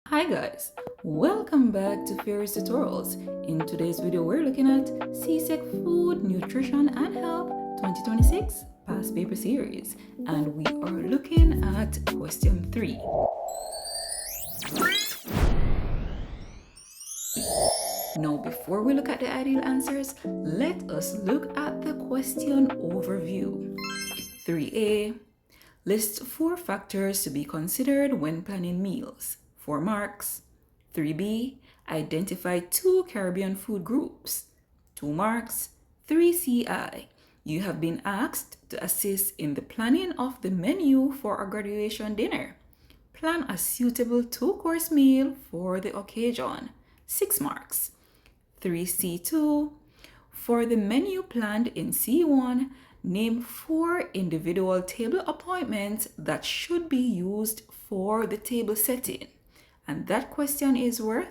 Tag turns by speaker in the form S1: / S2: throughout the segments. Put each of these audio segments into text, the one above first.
S1: Hi guys, welcome back to Fairies Tutorials. In today's video, we're looking at CSEC Food, Nutrition and Health 2026 past paper series, and we are looking at question 3. Now, before we look at the ideal answers, let us look at the question overview. 3A. List 4 factors to be considered when planning meals. 4 marks. 3B. Identify 2 Caribbean food groups. 2 marks. 3CI. You have been asked to assist in the planning of the menu for a graduation dinner. Plan a suitable 2-course meal for the occasion. 6 marks. 3C2. For the menu planned in C1, name 4 individual table appointments that should be used for the table setting. And that question is worth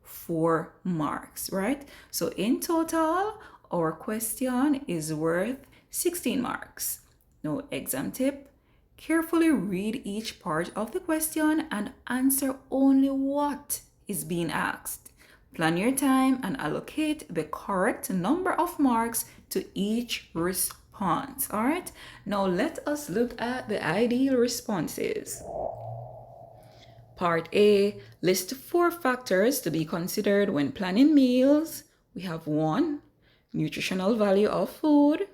S1: 4 marks, right? So in total, our question is worth 16 marks. Now, exam tip: carefully read each part of the question and answer only what is being asked. Plan your time and allocate the correct number of marks to each response. All right, now let us look at the ideal responses. Part A, list 4 factors to be considered when planning meals. We have 1, nutritional value of food.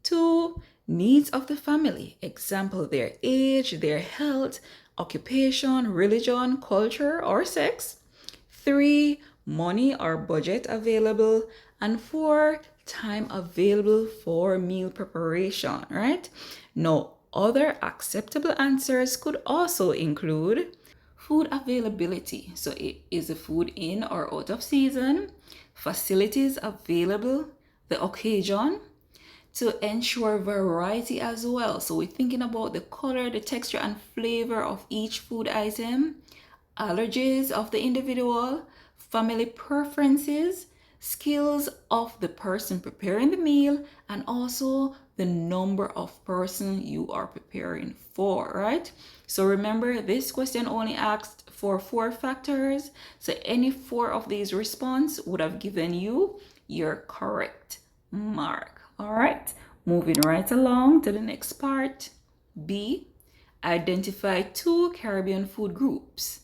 S1: 2, needs of the family. Example, their age, their health, occupation, religion, culture, or sex. 3, money or budget available. And 4, time available for meal preparation, right? Now, other acceptable answers could also include food availability. So is the food in or out of season? Facilities available, the occasion, to ensure variety as well. So we're thinking about the color, the texture, and flavor of each food item, allergies of the individual, family preferences, skills of the person preparing the meal, and also the number of person you are preparing for, right? So remember, this question only asked for 4 factors. So any 4 of these response would have given you your correct mark. All right, moving right along to the next part. B, identify 2 Caribbean food groups.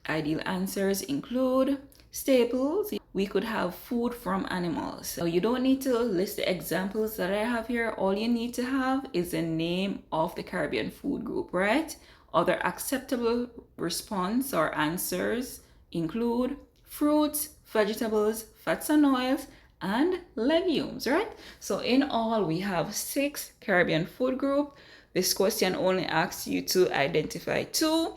S1: Ideal answers include staples. We could have food from animals. So you don't need to list the examples that I have here. All you need to have is the name of the Caribbean food group, right? Other acceptable response or answers include fruits, vegetables, fats and oils, and legumes, right? So in all, we have 6 Caribbean food group. This question only asks you to identify 2.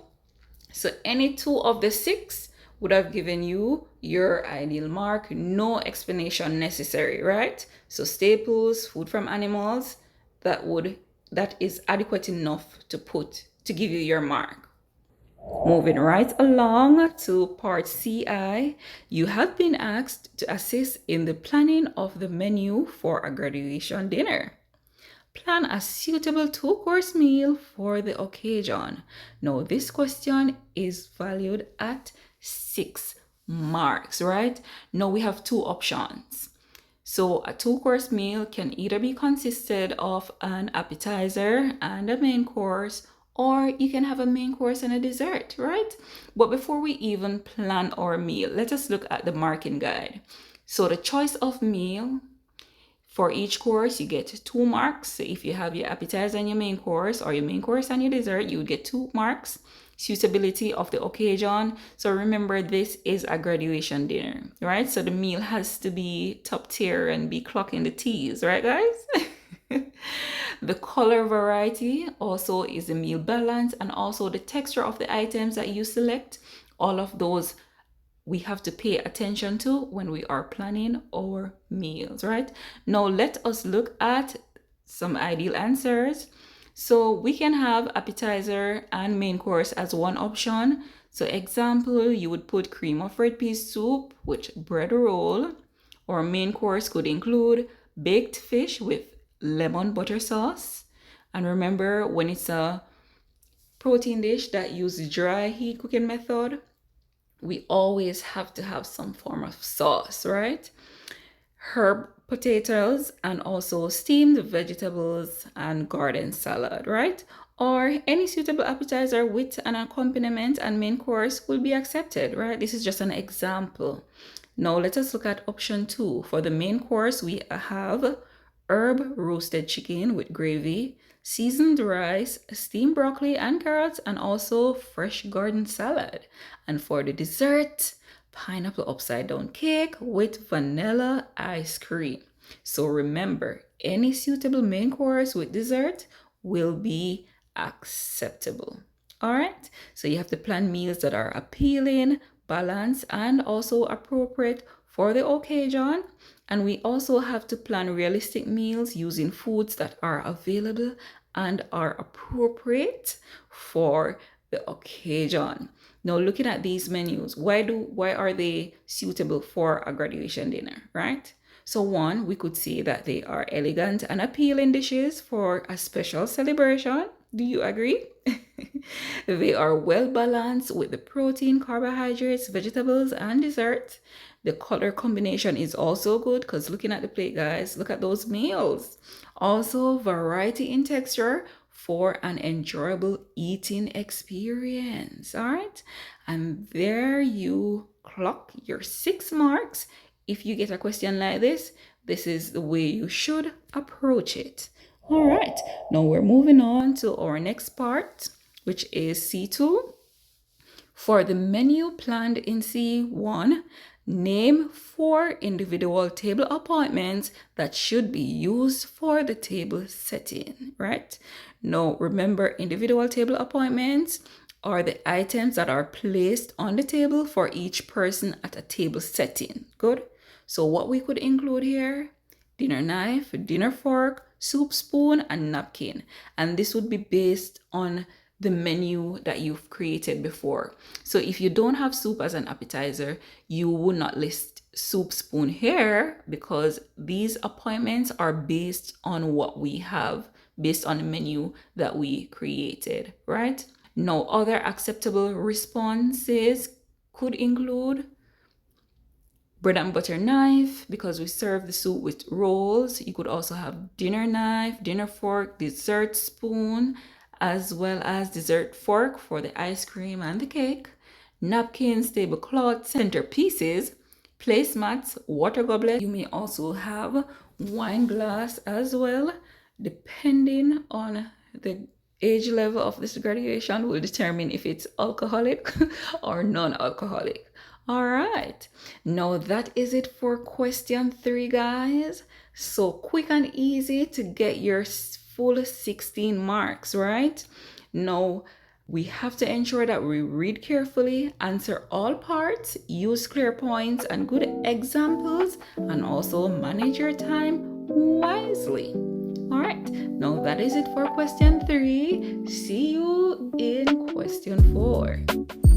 S1: So any 2 of the 6 would have given you your ideal mark. No explanation necessary, right? So staples, food from animals, that is adequate enough to give you your mark. Moving right along to part CI, you have been asked to assist in the planning of the menu for a graduation dinner. Plan a suitable 2-course meal for the occasion. Now, this question is valued at 6 marks, right? Now we have 2 options. So a 2-course meal can either be consisted of an appetizer and a main course, or you can have a main course and a dessert, right? But before we even plan our meal, let us look at the marking guide. So the choice of meal, for each course, you get 2 marks. So if you have your appetizer and your main course, or your main course and your dessert, you would get 2 marks. Suitability of the occasion. So remember, this is a graduation dinner, right? So the meal has to be top tier and be clocking the T's, right, guys? The color variety also is the meal balance, and also the texture of the items that you select. All of those we have to pay attention to when we are planning our meals, right? Now let us look at some ideal answers. So we can have appetizer and main course as one option. So example, you would put cream of red pea soup with bread roll, or main course could include baked fish with lemon butter sauce. And remember, when it's a protein dish that uses dry heat cooking method, we always have to have some form of sauce, right? Herb potatoes and also steamed vegetables and garden salad, right? Or any suitable appetizer with an accompaniment and main course will be accepted, right? This is just an example. Now let us look at option 2. For the main course, we have herb roasted chicken with gravy, seasoned rice, steamed broccoli and carrots, and also fresh garden salad. And for the dessert, pineapple upside down cake with vanilla ice cream. So remember, any suitable main course with dessert will be acceptable. All right, so you have to plan meals that are appealing, balanced, and also appropriate for the occasion. And we also have to plan realistic meals using foods that are available and are appropriate for the occasion. Now, looking at these menus, why are they suitable for a graduation dinner, right? So one, we could say that they are elegant and appealing dishes for a special celebration. Do you agree? They are well balanced with the protein, carbohydrates, vegetables, and dessert. The color combination is also good because looking at the plate, guys, look at those meals. Also, variety in texture for an enjoyable eating experience. All right. And there you clock your 6 marks. If you get a question like this is the way you should approach it. All right. Now we're moving on to our next part, which is C2. For the menu planned in C1, name 4 individual table appointments that should be used for the table setting, right? Now, remember, individual table appointments are the items that are placed on the table for each person at a table setting. Good? So what we could include here, dinner knife, dinner fork, soup spoon, and napkin. And this would be based on the menu that you've created before. So if you don't have soup as an appetizer, you would not list soup spoon here because these appointments are based on what we have, based on the menu that we created, right? Now, other acceptable responses could include bread and butter knife because we serve the soup with rolls. You could also have dinner knife, dinner fork, dessert spoon, as well as dessert fork for the ice cream and the cake, napkins, tablecloths, centerpieces, placemats, water goblet. You may also have wine glass as well. Depending on the age level of this graduation will determine if it's alcoholic or non-alcoholic. All right, now that is it for question 3, guys. So quick and easy to get your full 16 marks, right? Now, we have to ensure that we read carefully, answer all parts, use clear points and good examples, and also manage your time wisely. All right, now that is it for question 3. See you in question 4.